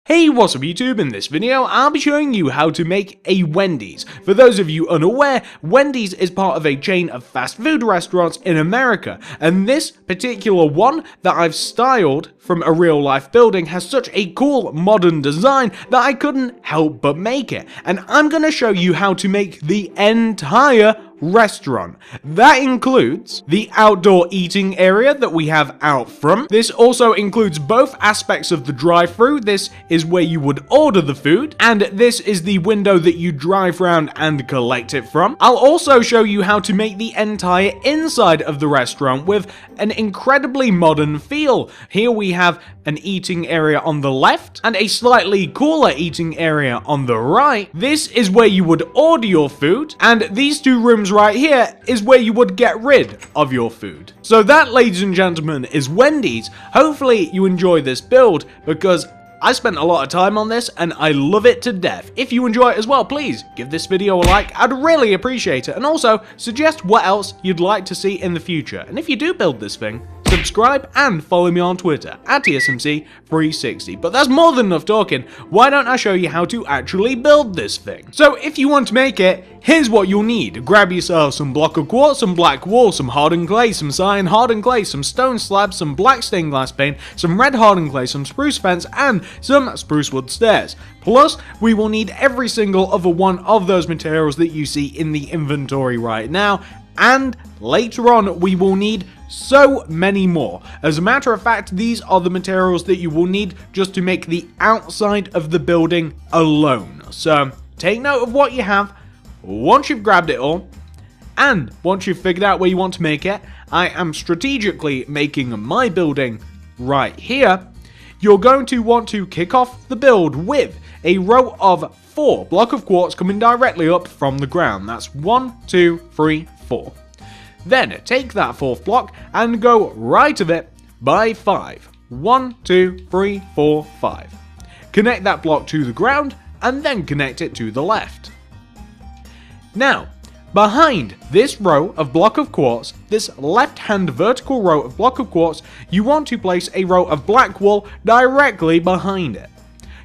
Hey, what's up YouTube? In this video, I'll be showing you how to make a Wendy's. For those of you unaware, Wendy's is part of a chain of fast food restaurants in America, and this particular one that I've styled from a real life building has such a cool modern design that I couldn't help but make it. And I'm gonna show you how to make the entire restaurant. That includes the outdoor eating area that we have out front. This also includes both aspects of the drive-thru. This is where you would order the food, and this is the window that you drive around and collect it from. I'll also show you how to make the entire inside of the restaurant with an incredibly modern feel. Here we have an eating area on the left and a slightly cooler eating area on the right. This is where you would order your food, and these two rooms right here is where you would get rid of your food. So that, ladies and gentlemen, is Wendy's. Hopefully you enjoy this build, because I spent a lot of time on this and I love it to death. If you enjoy it as well, please give this video a like. I'd really appreciate it. And also suggest what else you'd like to see in the future. And if you do build this thing, subscribe and follow me on Twitter at TSMC360. But that's more than enough talking. Why don't I show you how to actually build this thing? So if you want to make it, here's what you'll need. Grab yourself some block of quartz, some black wool, some hardened clay, some cyan hardened clay, some stone slabs, some black stained glass paint, some red hardened clay, some spruce fence, and some spruce wood stairs. Plus, we will need every single other one of those materials that you see in the inventory right now, and later on we will need so many more. As a matter of fact, these are the materials that you will need just to make the outside of the building alone. So take note of what you have once you've grabbed it all, and once you've figured out where you want to make it. I am strategically making my building right here. You're going to want to kick off the build with a row of 4 block of quartz coming directly up from the ground. That's 1, 2, 3, 4. Then take that 4th block and go right of it by 5. 1, 2, 3, 4, 5. Connect that block to the ground and then connect it to the left. Now, behind this row of block of quartz, this left-hand vertical row of block of quartz, you want to place a row of black wool directly behind it.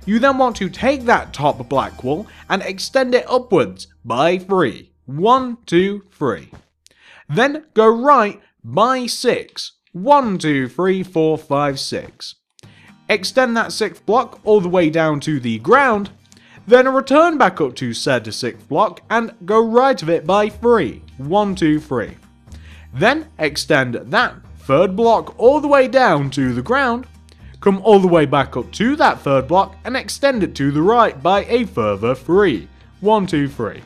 You then want to take that top black wool and extend it upwards by 3. 1, 2, 3. Then go right by 6. 1, 2, 3, 4, 5, 6. Extend that 6th block all the way down to the ground. Then return back up to said 6th block and go right of it by 3. 1, 2, 3. Then extend that 3rd block all the way down to the ground. Come all the way back up to that 3rd block and extend it to the right by a further 3. 1, 2, 3.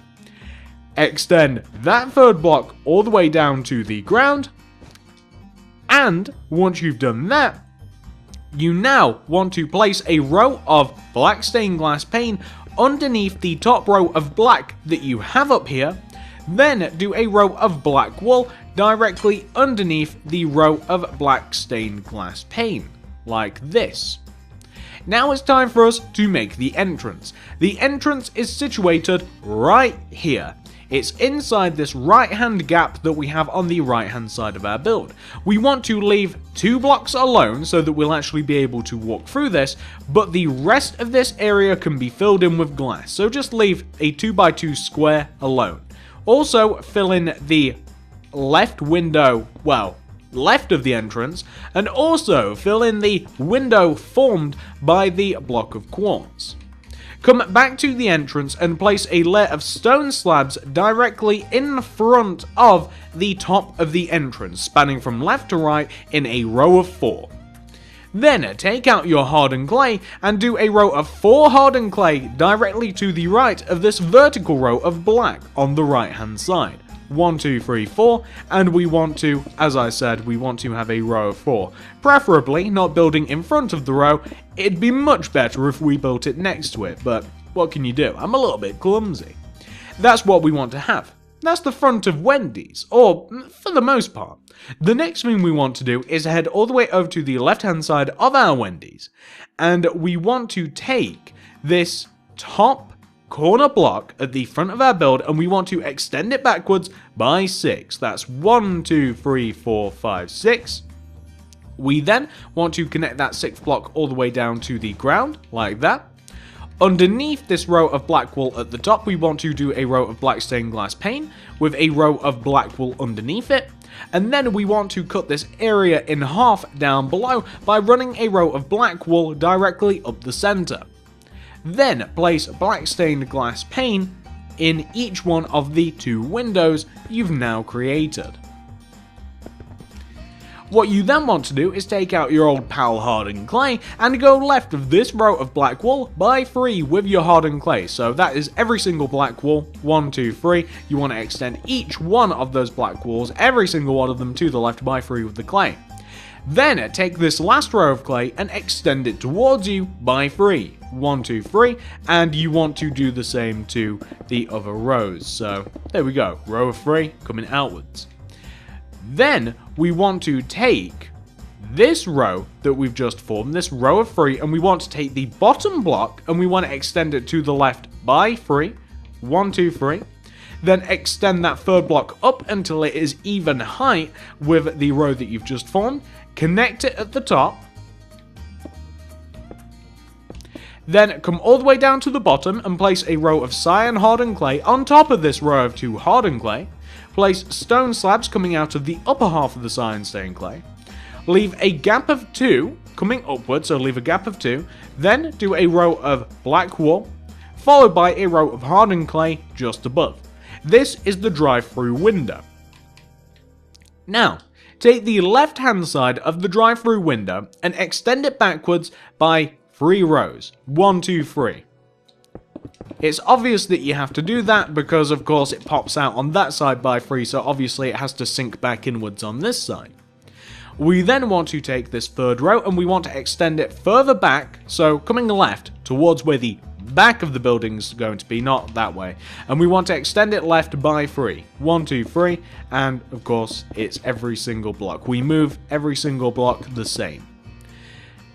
Extend that 3rd block all the way down to the ground. And once you've done that, you now want to place a row of black stained glass paint underneath the top row of black that you have up here. Then do a row of black wool directly underneath the row of black stained glass paint, like this. Now it's time for us to make the entrance. The entrance is situated right here. It's inside this right-hand gap that we have on the right-hand side of our build. We want to leave 2 blocks alone so that we'll actually be able to walk through this, but the rest of this area can be filled in with glass, so just leave a 2x2 square alone. Also, fill in the left window, well, left of the entrance, and also fill in the window formed by the block of quartz. Come back to the entrance and place a layer of stone slabs directly in front of the top of the entrance, spanning from left to right in a row of 4. Then take out your hardened clay and do a row of 4 hardened clay directly to the right of this vertical row of black on the right hand side. 1, 2, 3, 4, and we want to, as I said, we want to have a row of 4. Preferably not building in front of the row. It'd be much better if we built it next to it, but what can you do? I'm a little bit clumsy. That's what we want to have. That's the front of Wendy's, or for the most part. The next thing we want to do is head all the way over to the left-hand side of our Wendy's, and we want to take this top corner block at the front of our build and we want to extend it backwards by 6. That's 1, 2, 3, 4, 5, 6. We then want to connect that 6th block all the way down to the ground, like that. Underneath this row of black wool at the top, we want to do a row of black stained glass pane with a row of black wool underneath it. And then we want to cut this area in half down below by running a row of black wool directly up the center. Then place black stained glass pane in each one of the 2 windows you've now created. What you then want to do is take out your old pal hardened clay and go left of this row of black wool by 3 with your hardened clay. So that is every single black wool, 1, 2, 3. You want to extend each one of those black wools, every single one of them to the left by 3 with the clay. Then take this last row of clay and extend it towards you by 3. 1, 2, 3, and you want to do the same to the other rows. So there we go, row of 3 coming outwards. Then we want to take this row that we've just formed, this row of 3, and we want to take the bottom block and we want to extend it to the left by 3. 1, 2, 3. Then extend that 3rd block up until it is even height with the row that you've just formed. Connect it at the top. Then come all the way down to the bottom and place a row of cyan hardened clay on top of this row of 2 hardened clay. Place stone slabs coming out of the upper half of the cyan stained clay. Leave a gap of 2 coming upwards, so leave a gap of 2. Then do a row of black wool, followed by a row of hardened clay just above. This is the drive-through window. Now, take the left-hand side of the drive-through window and extend it backwards by 3 rows. 1, 2, 3. It's obvious that you have to do that because, of course, it pops out on that side by 3, so obviously it has to sink back inwards on this side. We then want to take this 3rd row and we want to extend it further back, so coming left towards where the back of the building's going to be, not that way. And we want to extend it left by 3. 1, 2, 3, and of course, it's every single block. We move every single block the same.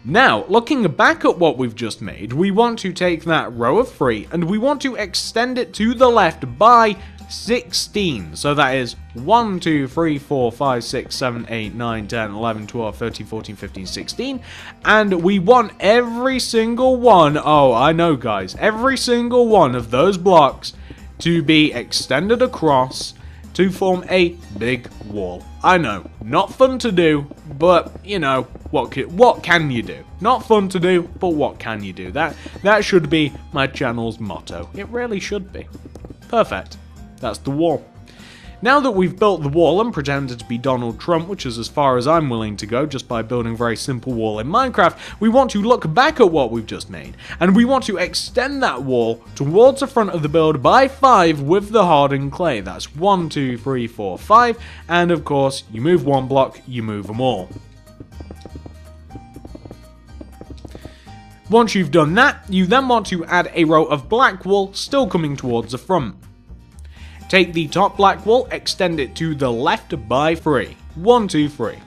Now, looking back at what we've just made, we want to take that row of 3 and we want to extend it to the left by 16. So that is 1, 2, 3, 4, 5, 6, 7, 8, 9, 10, 11, 12, 13, 14, 15, 16. And we want every single one, oh, I know guys, every single one of those blocks to be extended across to form a big wall. I know, not fun to do, but, you know, what can you do? Not fun to do, but what can you do? That should be my channel's motto. It really should be. Perfect. That's the wall. Now that we've built the wall and pretended to be Donald Trump, which is as far as I'm willing to go just by building a very simple wall in Minecraft, we want to look back at what we've just made, and we want to extend that wall towards the front of the build by 5 with the hardened clay. That's 1, 2, 3, 4, 5, and of course, you move 1 block, you move them all. Once you've done that, you then want to add a row of black wool still coming towards the front. Take the top black wool, extend it to the left by 3. 1, 2, 3.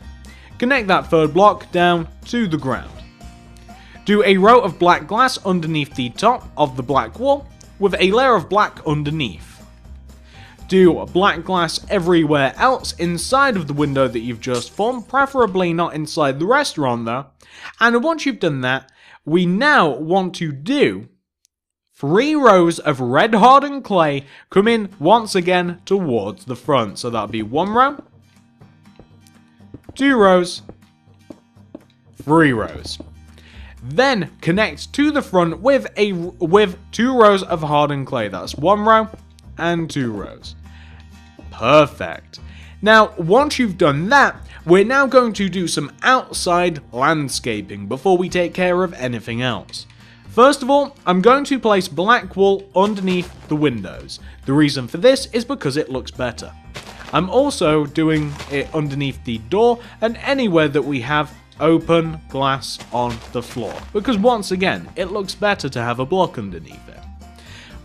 Connect that 3rd block down to the ground. Do a row of black glass underneath the top of the black wool with a layer of black underneath. Do black glass everywhere else inside of the window that you've just formed, preferably not inside the restaurant though. And once you've done that, we now want to do 3 rows of red hardened clay coming once again towards the front. So that'll be 1 row, 2 rows, 3 rows. Then connect to the front with 2 rows of hardened clay. That's 1 row and 2 rows. Perfect. Now, once you've done that, we're now going to do some outside landscaping before we take care of anything else. First of all, I'm going to place black wool underneath the windows. The reason for this is because it looks better. I'm also doing it underneath the door and anywhere that we have open glass on the floor, because once again, it looks better to have a block underneath it.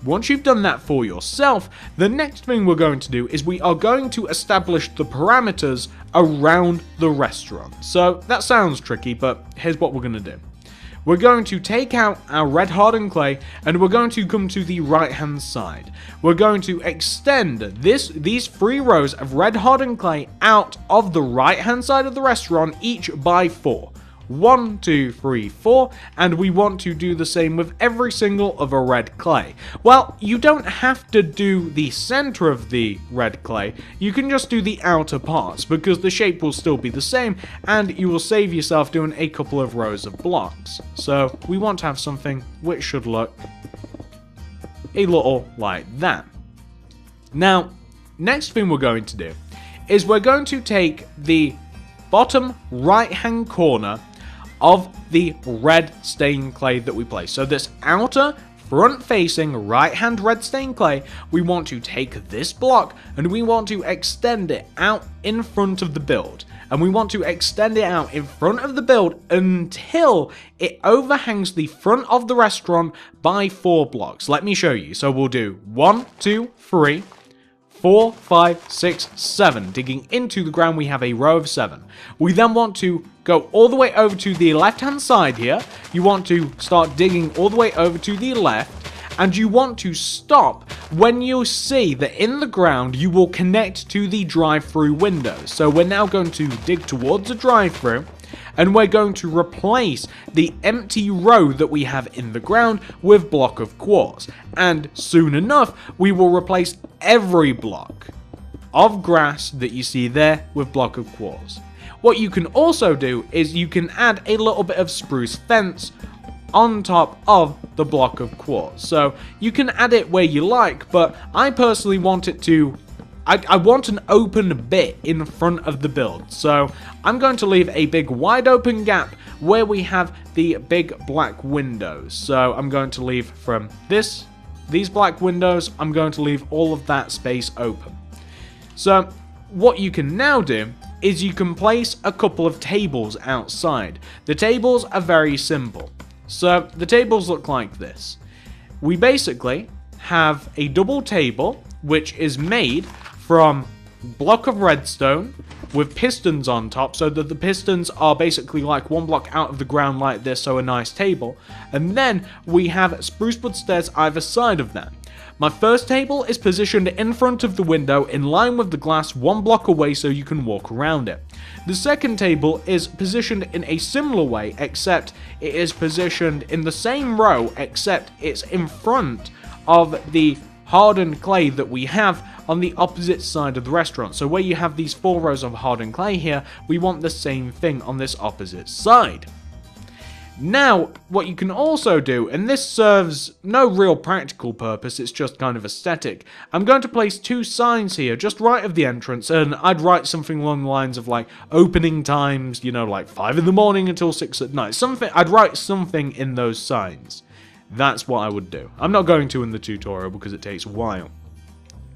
Once you've done that for yourself, the next thing we're going to do is we are going to establish the parameters around the restaurant. So that sounds tricky, but here's what we're going to do. we're going to take out our red hardened clay and we're going to come to the right hand side. We're going to extend these 3 rows of red hardened clay out of the right hand side of the restaurant, each by 4. 1, 2, 3, 4, and we want to do the same with every single other red clay. Well, you don't have to do the center of the red clay, you can just do the outer parts, because the shape will still be the same, and you will save yourself doing a couple of rows of blocks. So, we want to have something which should look a little like that. Now, next thing we're going to do is we're going to take the bottom right hand corner of the red stained clay that we placed. So this outer front facing right hand red stained clay, we want to take this block and we want to extend it out in front of the build. And we want to extend it out in front of the build until it overhangs the front of the restaurant by 4 blocks. Let me show you. So we'll do 1, 2, 3, 4, 5, 6, 7. Digging into the ground, we have a row of 7. We then want to go all the way over to the left-hand side here. You want to start digging all the way over to the left. And you want to stop when you see that in the ground you will connect to the drive-through windows. So we're now going to dig towards the drive-through. And we're going to replace the empty row that we have in the ground with block of quartz. And soon enough, we will replace every block of grass that you see there with block of quartz. What you can also do is you can add a little bit of spruce fence on top of the block of quartz. So you can add it where you like, but I personally want it to I want an open bit in front of the build, so I'm going to leave a big wide open gap where we have the big black windows. So I'm going to leave from these black windows, I'm going to leave all of that space open. So what you can now do is you can place a couple of tables outside. The tables are very simple. So the tables look like this. We basically have a double table which is made from block of redstone with pistons on top, so that the pistons are basically like 1 block out of the ground like this, so a nice table. And then we have spruce wood stairs either side of that. My first table is positioned in front of the window in line with the glass 1 block away so you can walk around it. The second table is positioned in a similar way, except it is positioned in the same row, except it's in front of the hardened clay that we have on the opposite side of the restaurant. So where you have these 4 rows of hardened clay here, we want the same thing on this opposite side. Now, what you can also do, and this serves no real practical purpose, it's just kind of aesthetic, I'm going to place 2 signs here, just right of the entrance, and I'd write something along the lines of like, opening times, you know, like 5 in the morning until 6 at night. I'd write something in those signs. That's what I would do. I'm not going to in the tutorial because it takes a while.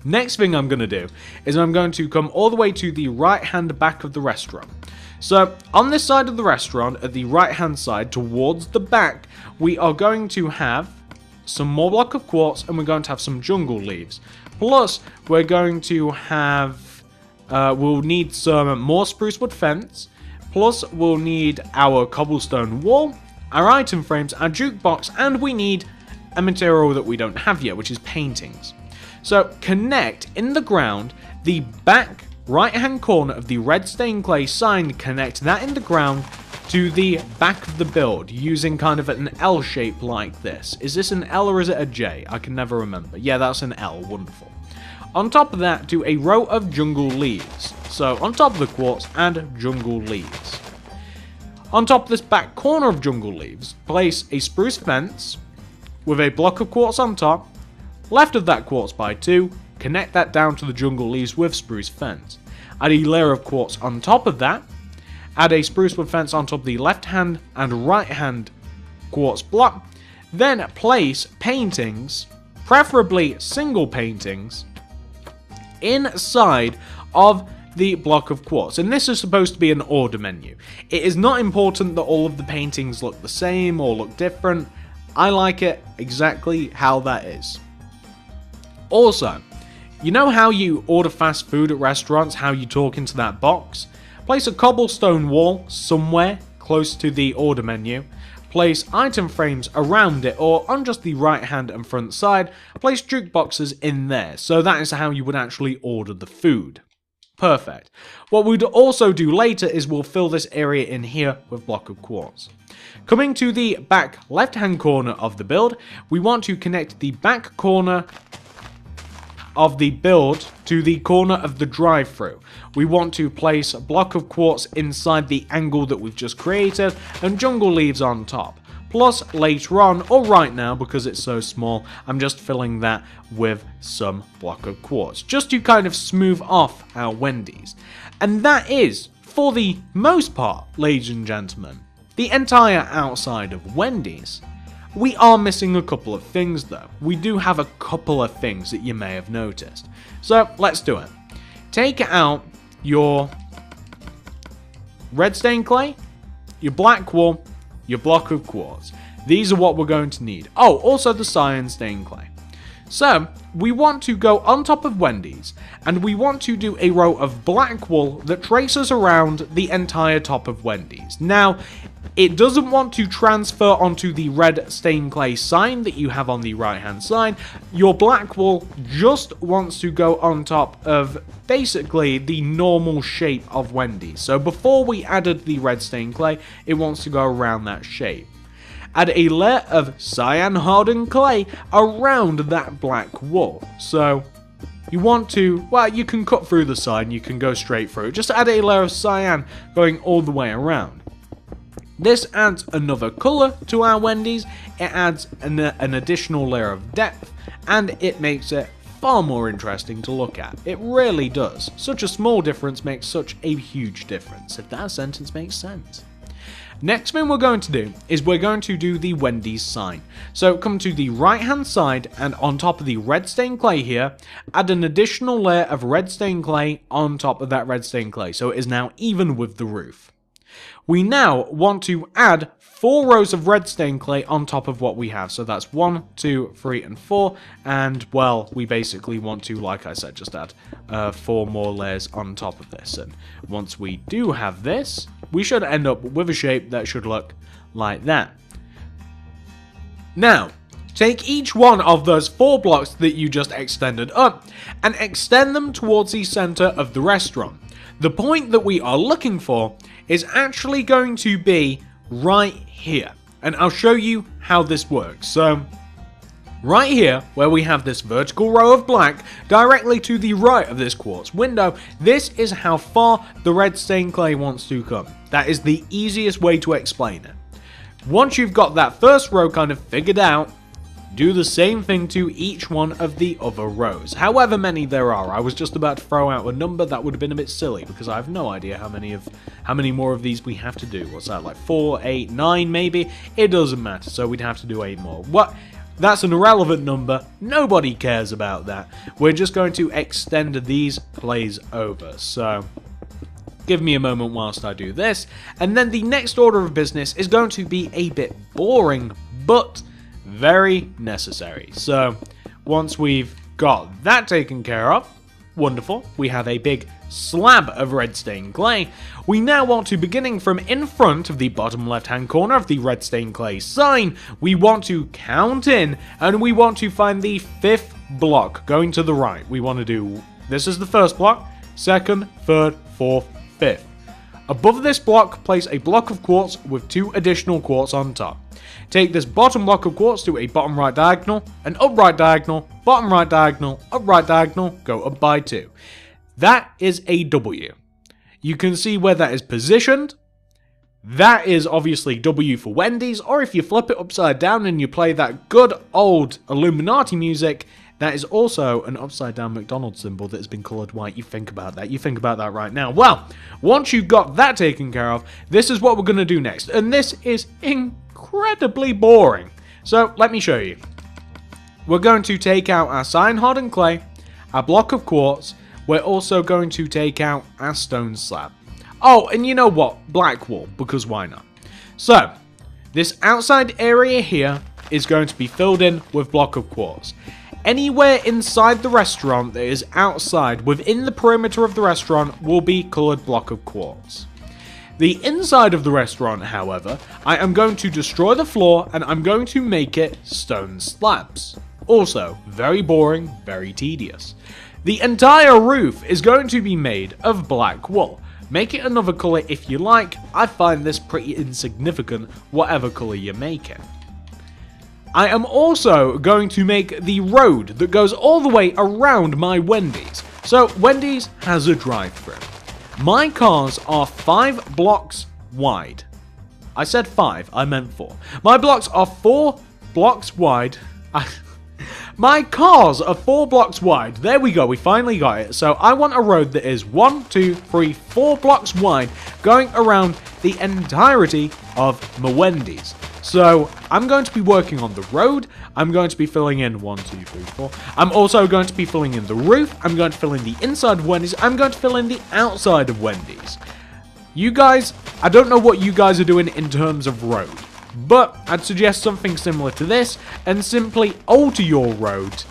Next thing I'm going to do is I'm going to come all the way to the right hand back of the restaurant. So on this side of the restaurant, at the right hand side towards the back, we are going to have some more block of quartz and we're going to have some jungle leaves. Plus we're going to have, we'll need some more spruce wood fence. Plus we'll need our cobblestone wall, our item frames, our jukebox, and we need a material that we don't have yet, which is paintings. So connect in the ground the back right hand corner of the red stained clay sign, connect that in the ground to the back of the build using kind of an L shape like this. Is this an L or is it a J? I can never remember. Yeah, that's an L, wonderful. On top of that, do a row of jungle leaves. So on top of the quartz, add jungle leaves. On top of this back corner of jungle leaves, place a spruce fence with a block of quartz on top. Left of that quartz by 2, connect that down to the jungle leaves with spruce fence. Add a layer of quartz on top of that. Add a spruce wood fence on top of the left hand and right hand quartz block. Then place paintings, preferably single paintings, inside of the block of quartz. And this is supposed to be an order menu. It is not important that all of the paintings look the same or look different. I like it exactly how that is. Also, you know how you order fast food at restaurants, how you talk into that box? Place a cobblestone wall somewhere close to the order menu. place item frames around it, or on just the right hand and front side, place jukeboxes in there. So that is how you would actually order the food. Perfect. What we'd also do later is we'll fill this area in here with block of quartz. Coming to the back left hand corner of the build, we want to connect the back corner of the build to the corner of the drive-through. We want to place a block of quartz inside the angle that we've just created and jungle leaves on top. Plus later on, or right now because it's so small, I'm just filling that with some block of quartz, just to kind of smooth off our Wendys. And that is, for the most part, ladies and gentlemen, the entire outside of Wendys. We are missing a couple of things though. We do have a couple of things that you may have noticed. So let's do it. Take out your red stained clay, your black wool, your block of quartz. These are what we're going to need. Oh, also the cyan stained clay. So we want to go on top of Wendys, and we want to do a row of black wool that traces around the entire top of Wendys. Now, it doesn't want to transfer onto the red stained clay sign that you have on the right hand side. Your black wool just wants to go on top of basically the normal shape of Wendys. So before we added the red stained clay, it wants to go around that shape. Add a layer of cyan hardened clay around that black wool. So you want to, well, you can cut through the side and you can go straight through. Just add a layer of cyan going all the way around. This adds another colour to our Wendys, it adds an additional layer of depth, and it makes it far more interesting to look at. It really does. Such a small difference makes such a huge difference, if that sentence makes sense. Next thing we're going to do is we're going to do the Wendys sign. So come to the right hand side, and on top of the red stained clay here, add an additional layer of red stained clay on top of that red stained clay, so it is now even with the roof. We now want to add 4 rows of red stained clay on top of what we have. So that's 1, 2, 3, and 4. And, well, we basically want to, like I said, just add 4 more layers on top of this. And once we do have this, we should end up with a shape that should look like that. Now, take each one of those 4 blocks that you just extended up and extend them towards the center of the restaurant. The point that we are looking for is actually going to be right here, and I'll show you how this works. So right here, where we have this vertical row of black directly to the right of this quartz window, this is how far the red stained clay wants to come. That is the easiest way to explain it. Once you've got that first row kind of figured out, do the same thing to each one of the other rows, however many there are. I was just about to throw out a number that would have been a bit silly because I have no idea how many more of these we have to do. What's that, like 4, 8, 9 maybe? It doesn't matter, so we'd have to do 8 more. What? That's an irrelevant number. Nobody cares about that. We're just going to extend these clays over. So give me a moment whilst I do this. And then the next order of business is going to be a bit boring, but very necessary. So once we've got that taken care of, wonderful, we have a big slab of red stained clay. We now want to, beginning from in front of the bottom left hand corner of the red stained clay sign, we want to count in, and we want to find the 5th block going to the right. We want to do, this is the first block, 2nd, 3rd, 4th, 5th. Above this block, place a block of quartz with 2 additional quartz on top. Take this bottom block of quartz to a bottom right diagonal, an up right diagonal, bottom right diagonal, up right diagonal, go up by 2. That is a W. You can see where that is positioned. That is obviously W for Wendys, or if you flip it upside down and you play that good old Illuminati music, that is also an upside down McDonald's symbol that has been coloured white. You think about that right now. Well, once you've got that taken care of, this is what we're going to do next, and this is incredibly boring. So let me show you. We're going to take out our cyan hardened clay, our block of quartz. We're also going to take out our stone slab. Oh, and you know what? Black wool, because why not? So this outside area here is going to be filled in with block of quartz. Anywhere inside the restaurant that is outside, within the perimeter of the restaurant, will be coloured block of quartz. The inside of the restaurant, however, I am going to destroy the floor and I'm going to make it stone slabs. Also, very boring, very tedious. The entire roof is going to be made of black wool. Make it another colour if you like. I find this pretty insignificant, whatever colour you make it. I am also going to make the road that goes all the way around my Wendy's. So Wendy's has a drive-thru. My cars are 5 blocks wide. I said 5, I meant 4. My blocks are 4 blocks wide. My cars are 4 blocks wide. There we go, we finally got it. So I want a road that is 1, 2, 3, 4 blocks wide going around the entirety of my Wendy's. So I'm going to be working on the road. I'm going to be filling in 1, 2, 3, 4. I'm also going to be filling in the roof. I'm going to fill in the inside of Wendy's. I'm going to fill in the outside of Wendy's. You guys, I don't know what you guys are doing in terms of road, but I'd suggest something similar to this and simply alter your road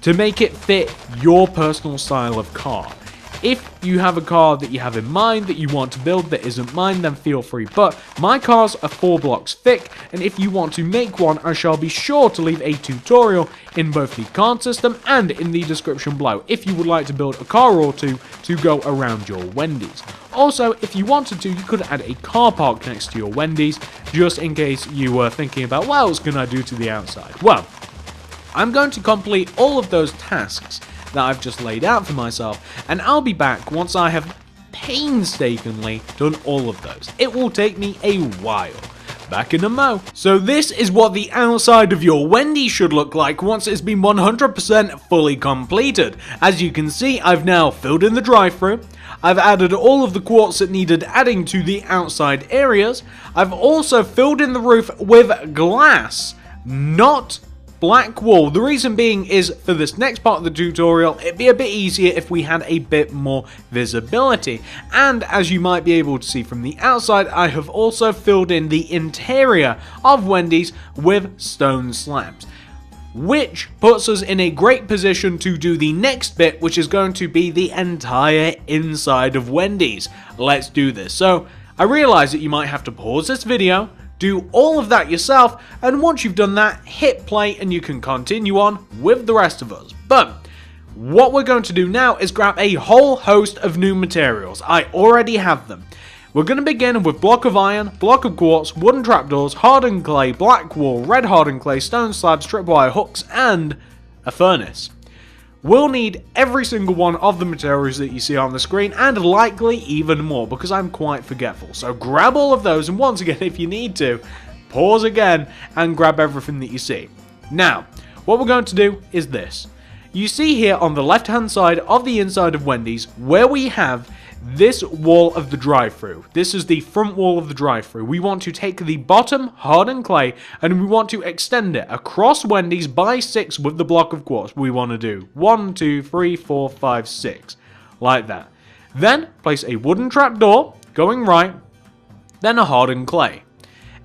to make it fit your personal style of car. If you have a car that you have in mind that you want to build that isn't mine, then feel free. But my cars are 4 blocks thick, and if you want to make one, I shall be sure to leave a tutorial in both the card system and in the description below if you would like to build a car or two to go around your Wendy's. Also, if you wanted to, you could add a car park next to your Wendy's, just in case you were thinking about, what else can I do to the outside? Well, I'm going to complete all of those tasks that I've just laid out for myself, and I'll be back once I have painstakingly done all of those. It will take me a while. Back in a mo. So this is what the outside of your Wendy's should look like once it's been 100% fully completed. As you can see, I've now filled in the drive-thru. I've added all of the quartz that needed adding to the outside areas. I've also filled in the roof with glass, not black wool. The reason being is for this next part of the tutorial, it'd be a bit easier if we had a bit more visibility. And as you might be able to see from the outside, I have also filled in the interior of Wendy's with stone slabs, which puts us in a great position to do the next bit, which is going to be the entire inside of Wendy's. Let's do this. So I realize that you might have to pause this video, do all of that yourself, and once you've done that, hit play and you can continue on with the rest of us. But what we're going to do now is grab a whole host of new materials. I already have them. We're going to begin with block of iron, block of quartz, wooden trapdoors, hardened clay, black wool, red hardened clay, stone slabs, tripwire hooks, and a furnace. We'll need every single one of the materials that you see on the screen, and likely even more, because I'm quite forgetful. So grab all of those, and once again, if you need to, pause again and grab everything that you see. Now, what we're going to do is this. You see here on the left-hand side of the inside of Wendy's, where we have this wall of the drive-thru. This is the front wall of the drive-thru. We want to take the bottom hardened clay and we want to extend it across Wendy's by 6 with the block of quartz. We want to do 1, 2, 3, 4, 5, 6. Like that. Then place a wooden trapdoor going right, then a hardened clay.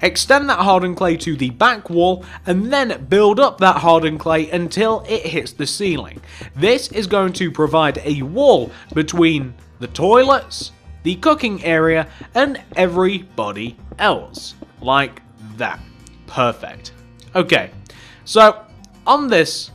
Extend that hardened clay to the back wall and then build up that hardened clay until it hits the ceiling. This is going to provide a wall between the toilets, the cooking area, and everybody else. Like that. Perfect. Okay, so on this,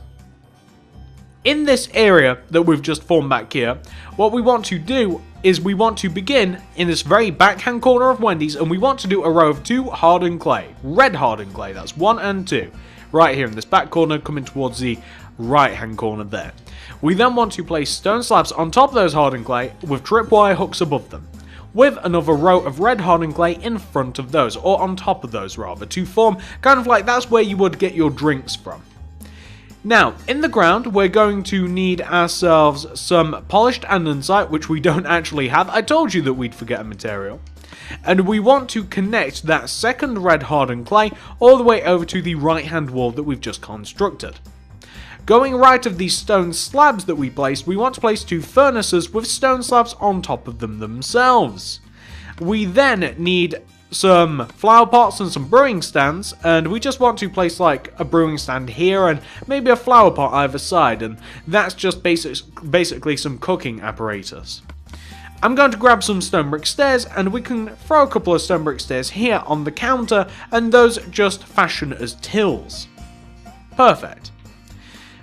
in this area that we've just formed back here, what we want to do is we want to begin in this very backhand corner of Wendy's, and we want to do a row of 2 hardened clay. Red hardened clay, that's 1 and 2. Right here in this back corner, coming towards the right hand corner there. We then want to place stone slabs on top of those hardened clay with tripwire hooks above them, with another row of red hardened clay in front of those, or on top of those rather, to form kind of like that's where you would get your drinks from. Now, in the ground, we're going to need ourselves some polished andesite, which we don't actually have. I told you that we'd forget a material. And we want to connect that second red hardened clay all the way over to the right-hand wall that we've just constructed. Going right of these stone slabs that we placed, we want to place 2 furnaces with stone slabs on top of them themselves. We then need some flower pots and some brewing stands, and we just want to place like a brewing stand here and maybe a flower pot either side, and that's just basically some cooking apparatus. I'm going to grab some stone brick stairs, and we can throw a couple of stone brick stairs here on the counter, and those just fashion as tills. Perfect.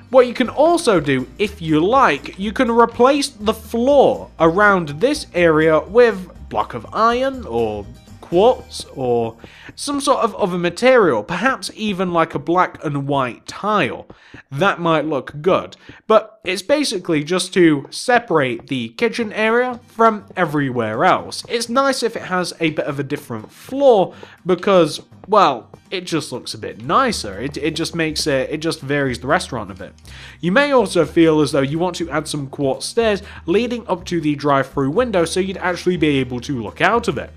What you can also do, if you like, you can replace the floor around this area with block of iron, or quartz, or some sort of other material, perhaps even like a black and white tile. That might look good, but it's basically just to separate the kitchen area from everywhere else. It's nice if it has a bit of a different floor because, well, it just looks a bit nicer. It just makes it just varies the restaurant a bit. You may also feel as though you want to add some quartz stairs leading up to the drive-through window so you'd actually be able to look out of it.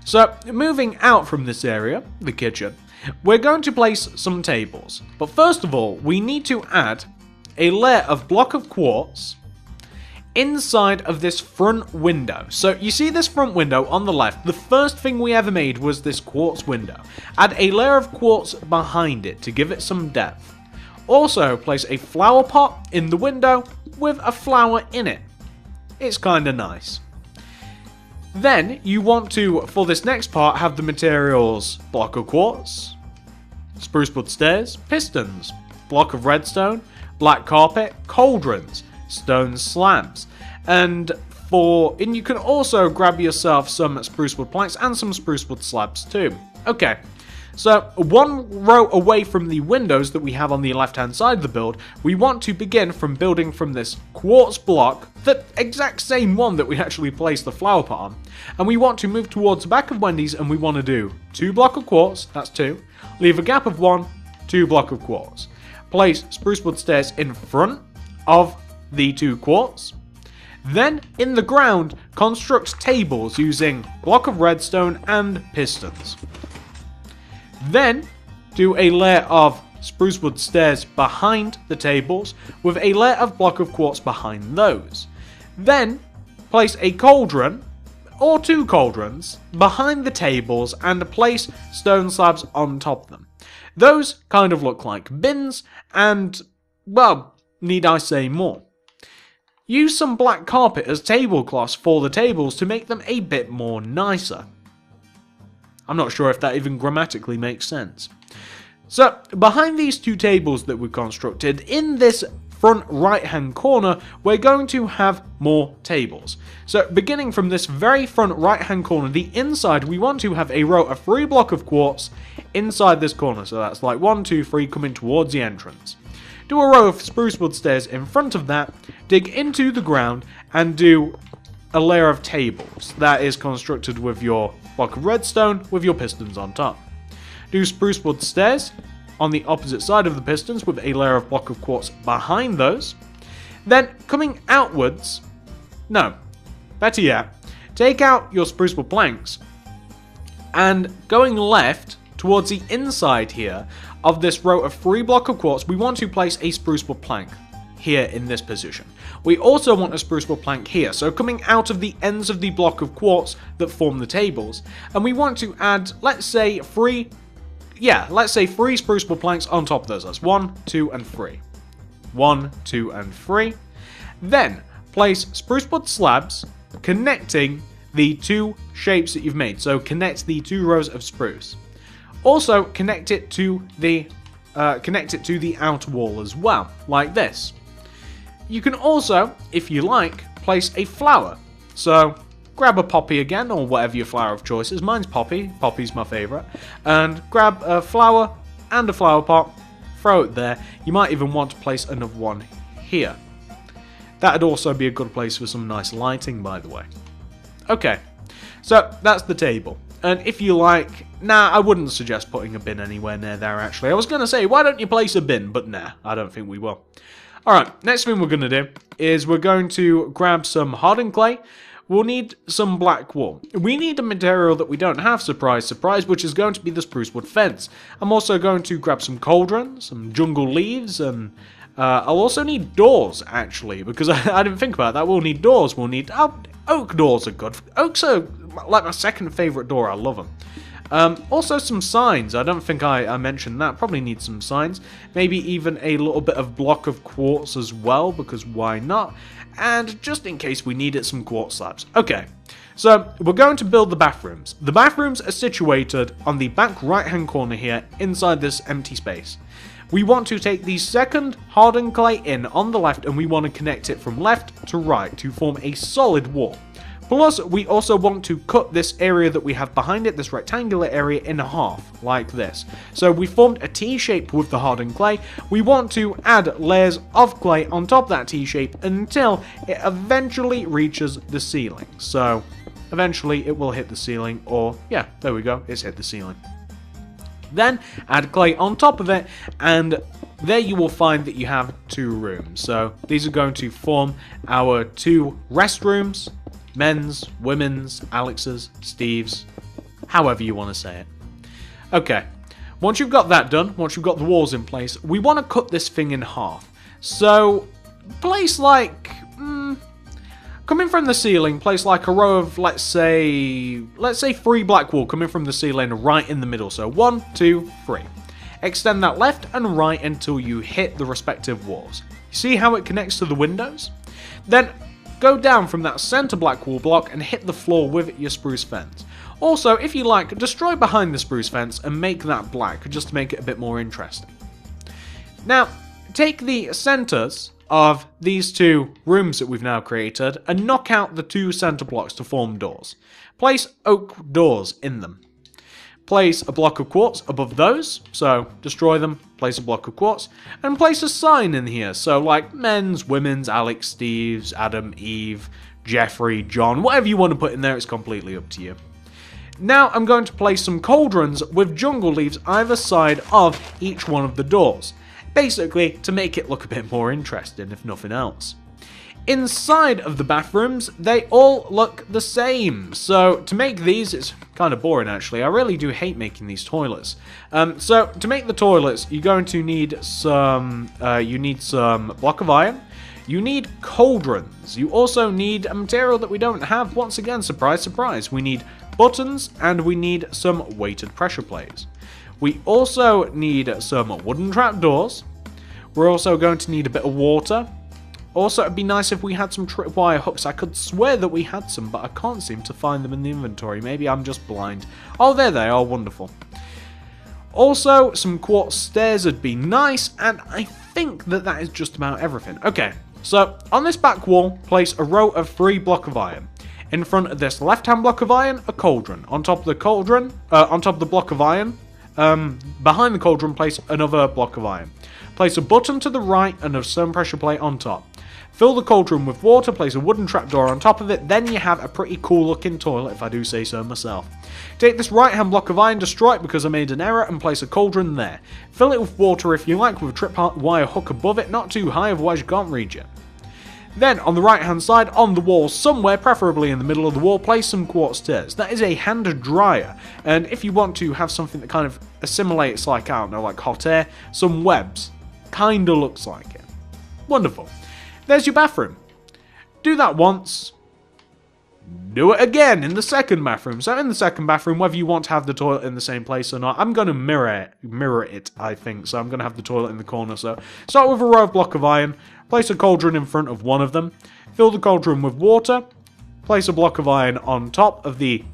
So, moving out from this area, the kitchen, we're going to place some tables. But first of all, we need to add a layer of block of quartz inside of this front window. So you see this front window on the left, the first thing we ever made was this quartz window. Add a layer of quartz behind it to give it some depth. Also, place a flower pot in the window with a flower in it. It's kinda nice. Then, you want to, for this next part, have the materials block of quartz, spruce wood stairs, pistons, block of redstone, black carpet, cauldrons, stone slabs, and you can also grab yourself some spruce wood planks and some spruce wood slabs too. Okay. So, one row away from the windows that we have on the left-hand side of the build, we want to begin from building from this quartz block, the exact same one that we actually placed the flower pot on, and we want to move towards the back of Wendy's, and we want to do 2 block of quartz, that's 2, leave a gap of 1, 2 block of quartz. Place spruce wood stairs in front of the 2 quartz. Then, in the ground, construct tables using block of redstone and pistons. Then, do a layer of spruce wood stairs behind the tables with a layer of block of quartz behind those. Then, place a cauldron, or 2 cauldrons, behind the tables and place stone slabs on top of them. Those kind of look like bins, and, well, need I say more? Use some black carpet as tablecloths for the tables to make them a bit more nicer. I'm not sure if that even grammatically makes sense. So, behind these 2 tables that we constructed, in this front right-hand corner, we're going to have more tables. So, beginning from this very front right-hand corner, the inside, we want to have a row of 3 block of quartz inside this corner. So that's like 1, 2, 3 coming towards the entrance. Do a row of spruce wood stairs in front of that, dig into the ground, and do a layer of tables that is constructed with your block of redstone with your pistons on top. Do spruce wood stairs on the opposite side of the pistons with a layer of block of quartz behind those. Then coming outwards, no, better yet, take out your spruce wood planks and going left towards the inside here of this row of 3 block of quartz, we want to place a spruce wood plank here in this position. We also want a spruce wood plank here, so coming out of the ends of the block of quartz that form the tables, and we want to add, let's say 3 spruce wood planks on top of those. That's 1, 2, and 3. 1, 2, and 3. Then, place spruce wood slabs connecting the 2 shapes that you've made, so connect the 2 rows of spruce. Also, connect it to the outer wall as well, like this. You can also, if you like, place a flower. So, grab a poppy again, or whatever your flower of choice is. Mine's poppy. Poppy's my favourite. And grab a flower and a flower pot, throw it there. You might even want to place another one here. That'd also be a good place for some nice lighting, by the way. Okay, so that's the table. And if you like, I wouldn't suggest putting a bin anywhere near there, actually. I was going to say, why don't you place a bin? But I don't think we will. Alright, next thing we're going to do is we're going to grab some hardened clay. We'll need some black wool. We need a material that we don't have, surprise, surprise, which is going to be the spruce wood fence. I'm also going to grab some cauldrons, some jungle leaves, and I'll also need doors, actually, because I didn't think about that. We'll need doors. We'll need... oak doors are good. Oaks are like my second favourite door. I love them. Also some signs. I don't think I mentioned that. Probably need some signs. Maybe even a little bit of block of quartz as well, because why not? And just in case we needed some quartz slabs. Okay, so we're going to build the bathrooms. The bathrooms are situated on the back right hand corner here inside this empty space. We want to take the second hardened clay in on the left, and we want to connect it from left to right to form a solid wall. Plus, we also want to cut this area that we have behind it, this rectangular area, in half, like this. So we formed a T-shape with the hardened clay. We want to add layers of clay on top of that T-shape until it eventually reaches the ceiling. So, eventually it will hit the ceiling, or, yeah, there we go, it's hit the ceiling. Then, add clay on top of it, and there you will find that you have 2 rooms. So, these are going to form our 2 restrooms. Men's, women's, Alex's, Steve's, however you want to say it. Okay, once you've got that done, once you've got the walls in place, we want to cut this thing in half. So, place like, coming from the ceiling, place like a row of, let's say 3 black wool coming from the ceiling right in the middle. So 1, 2, 3. Extend that left and right until you hit the respective walls. See how it connects to the windows? Then go down from that center black wool block and hit the floor with your spruce fence. Also, if you like, destroy behind the spruce fence and make that black, just to make it a bit more interesting. Now, take the centers of these 2 rooms that we've now created and knock out the 2 center blocks to form doors. Place oak doors in them. Place a block of quartz above those, so destroy them, place a block of quartz, and place a sign in here, so like men's, women's, Alex, Steve's, Adam, Eve, Jeffrey, John, whatever you want to put in there, it's completely up to you. Now I'm going to place some cauldrons with jungle leaves either side of each one of the doors, basically to make it look a bit more interesting, if nothing else. Inside of the bathrooms, they all look the same. So to make these, it's kind of boring actually. I really do hate making these toilets. So to make the toilets, you're going to need some block of iron. You need cauldrons. You also need a material that we don't have. Once again, surprise, surprise. We need buttons and we need some weighted pressure plates. We also need some wooden trapdoors. We're also going to need a bit of water. Also, it'd be nice if we had some tripwire hooks. I could swear that we had some, but I can't seem to find them in the inventory. Maybe I'm just blind. Oh, there they are. Wonderful. Also, some quartz stairs would be nice, and I think that is just about everything. Okay, so on this back wall, place a row of 3 block of iron. In front of this left-hand block of iron, a cauldron. On top of the cauldron, on top of the block of iron, behind the cauldron, place another block of iron. Place a button to the right and a stone pressure plate on top. Fill the cauldron with water, place a wooden trapdoor on top of it, then you have a pretty cool looking toilet, if I do say so myself. Take this right hand block of iron, destroy it because I made an error, and place a cauldron there. Fill it with water if you like, with a tripwire hook above it, not too high, otherwise you can't reach it. Then, on the right hand side, on the wall somewhere, preferably in the middle of the wall, place some quartz stairs. That is a hand dryer, and if you want to have something that kind of assimilates, like, I don't know, like hot air, some webs. Kinda looks like it. Wonderful. There's your bathroom. Do that once. Do it again in the second bathroom. So in the second bathroom, whether you want to have the toilet in the same place or not, I'm going to mirror it, I think. So I'm going to have the toilet in the corner. So start with a row of block of iron. Place a cauldron in front of one of them. Fill the cauldron with water. Place a block of iron on top of the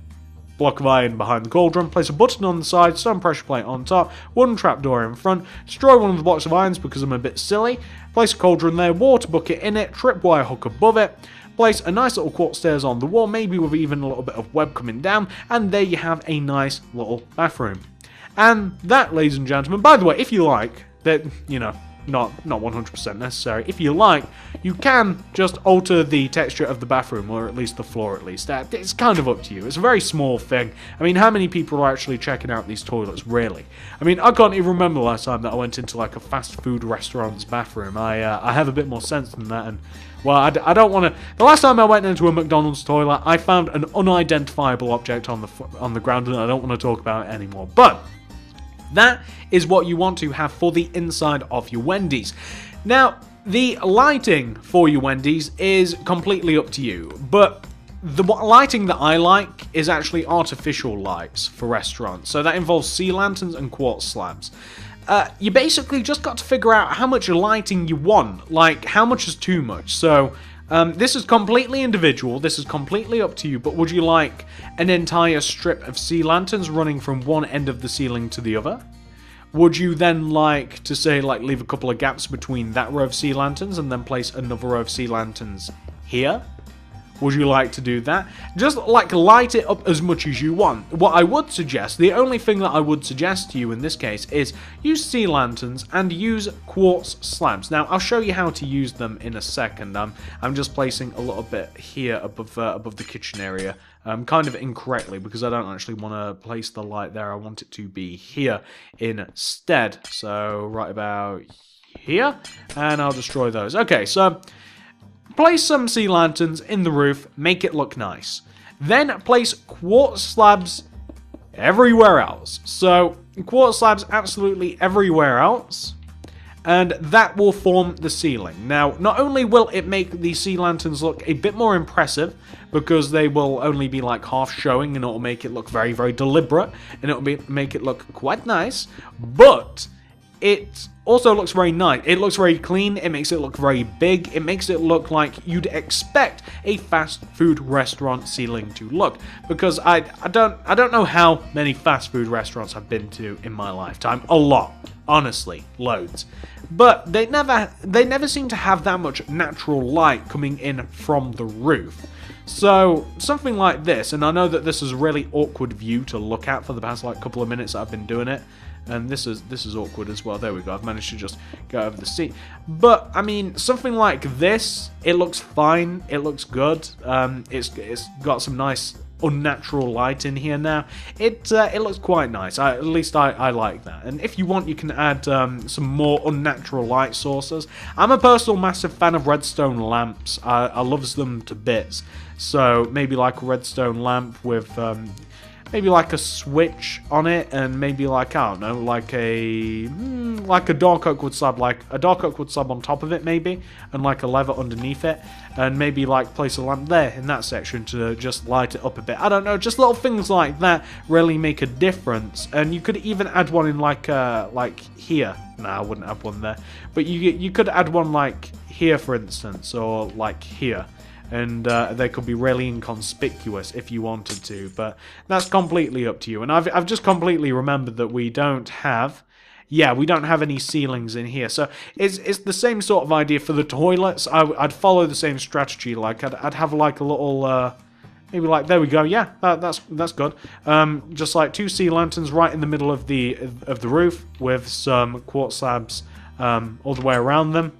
block of iron behind the cauldron, place a button on the side, stone pressure plate on top, wooden trapdoor in front, destroy one of the blocks of irons because I'm a bit silly, place a cauldron there, water bucket in it, tripwire hook above it, place a nice little quartz stairs on the wall, maybe with even a little bit of web coming down, and there you have a nice little bathroom. And that, ladies and gentlemen, by the way, if you like, that, you know, not 100% necessary. If you like, you can just alter the texture of the bathroom, or at least the floor at least. It's kind of up to you. It's a very small thing. I mean, how many people are actually checking out these toilets, really? I mean, I can't even remember the last time that I went into like a fast food restaurant's bathroom. I have a bit more sense than that, and well, I don't want to. The last time I went into a McDonald's toilet, I found an unidentifiable object on the ground, and I don't want to talk about it anymore. But that is what you want to have for the inside of your Wendys. Now, the lighting for your Wendys is completely up to you, but the lighting that I like is actually artificial lights for restaurants. So that involves sea lanterns and quartz slabs. You basically just got to figure out how much lighting you want, like how much is too much. So this is completely individual, this is completely up to you, but would you like an entire strip of sea lanterns running from one end of the ceiling to the other? Would you then like to say, like, leave a couple of gaps between that row of sea lanterns and then place another row of sea lanterns here? Would you like to do that? Just, like, light it up as much as you want. What I would suggest, the only thing that I would suggest to you in this case is use sea lanterns and use quartz slabs. Now, I'll show you how to use them in a second. I'm just placing a little bit here above the kitchen area, kind of incorrectly, because I don't actually want to place the light there. I want it to be here instead. So, right about here, and I'll destroy those. Okay, so place some sea lanterns in the roof, make it look nice. Then place quartz slabs everywhere else. So, quartz slabs absolutely everywhere else, and that will form the ceiling. Now, not only will it make the sea lanterns look a bit more impressive, because they will only be like half showing, and it will make it look very, very deliberate, and it will make it look quite nice, but it also looks very nice. It looks very clean. It makes it look very big. It makes it look like you'd expect a fast food restaurant ceiling to look. Because I don't know how many fast food restaurants I've been to in my lifetime. A lot, honestly, loads. But they never seem to have that much natural light coming in from the roof. So something like this, and I know that this is a really awkward view to look at for the past like couple of minutes that I've been doing it. And this is awkward as well. There we go. I've managed to just go over the seat. But I mean, something like this, it looks fine. It looks good. It's got some nice unnatural light in here now. It looks quite nice. At least I like that. And if you want, you can add some more unnatural light sources. I'm a personal massive fan of redstone lamps. I love them to bits. So maybe like a redstone lamp with maybe like a switch on it, and maybe like, I don't know, like a dark oak wood slab, like a dark oak wood slab on top of it maybe, and like a lever underneath it, and maybe like place a lamp there in that section to just light it up a bit. I don't know, just little things like that really make a difference. And you could even add one in like here. No, I wouldn't have one there, but you could add one like here, for instance, or like here. And they could be really inconspicuous if you wanted to, but that's completely up to you. And I've just completely remembered that we don't have any ceilings in here. So it's the same sort of idea for the toilets. I'd follow the same strategy. Like I'd have like a little maybe like, there we go. Yeah, that's good. Just like 2 sea lanterns right in the middle of the roof with some quartz slabs all the way around them.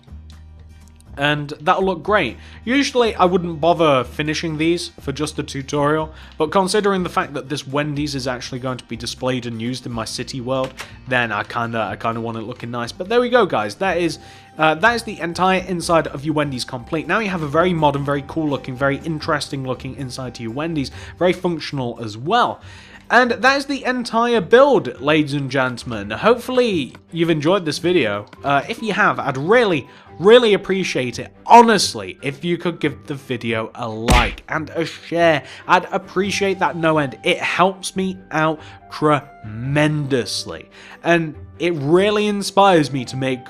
And that'll look great. Usually I wouldn't bother finishing these for just a tutorial, but considering the fact that this Wendy's is actually going to be displayed and used in my city world, then I kinda want it looking nice. But there we go, guys. That is the entire inside of your Wendy's complete. Now you have a very modern, very cool looking, very interesting looking inside to your Wendy's, very functional as well. And that is the entire build, ladies and gentlemen. Hopefully you've enjoyed this video. If you have, I'd really appreciate it, honestly, if you could give the video a like and a share. I'd appreciate that no end. It helps me out tremendously. And it really inspires me to make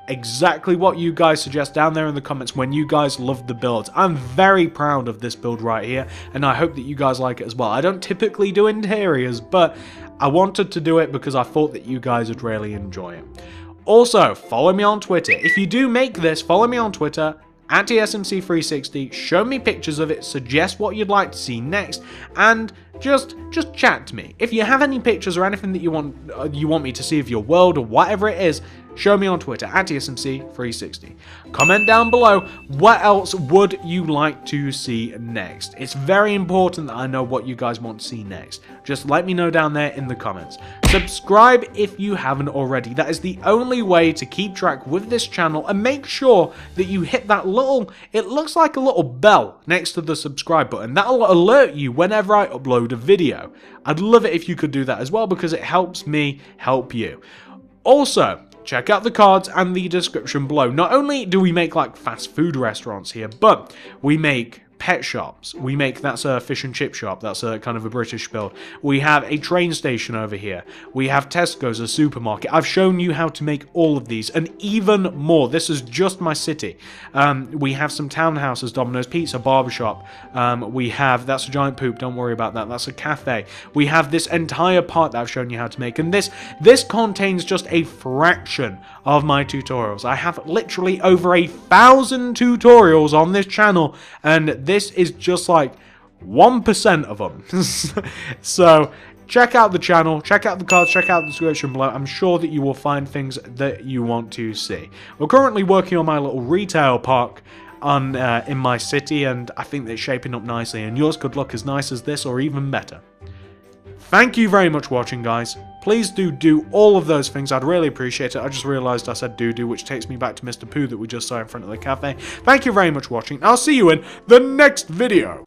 exactly what you guys suggest down there in the comments when you guys love the builds. I'm very proud of this build right here, and I hope that you guys like it as well. I don't typically do interiors, but I wanted to do it because I thought that you guys would really enjoy it. Also, follow me on Twitter. If you do make this, follow me on Twitter at TSMC360, show me pictures of it, suggest what you'd like to see next, and just chat to me. If you have any pictures or anything that you want me to see of your world or whatever it is, show me on Twitter at TSMC360. Comment down below, what else would you like to see next? It's very important that I know what you guys want to see next. Just let me know down there in the comments. Subscribe if you haven't already. That is the only way to keep track with this channel, and make sure that you hit that little, it looks like a little bell next to the subscribe button. That'll alert you whenever I upload a video. I'd love it if you could do that as well, because it helps me help you. Also, check out the cards and the description below. Not only do we make like fast food restaurants here, but we make pet shops. We make, that's a fish and chip shop. That's a kind of a British build. We have a train station over here. We have Tesco's, a supermarket. I've shown you how to make all of these and even more. This is just my city. We have some townhouses, Domino's Pizza, barbershop. We have, that's a giant poop. Don't worry about that. That's a cafe. We have this entire part that I've shown you how to make. And this contains just a fraction of my tutorials. I have literally over 1,000 tutorials on this channel, and this is just like 1% of them. So check out the channel, check out the cards, check out the description below. I'm sure that you will find things that you want to see. We're currently working on my little retail park in my city, and I think they're shaping up nicely, and yours could look as nice as this or even better. Thank you very much for watching, guys. Please do all of those things. I'd really appreciate it. I just realised I said do, which takes me back to Mr. Pooh that we just saw in front of the cafe. Thank you very much for watching. I'll see you in the next video.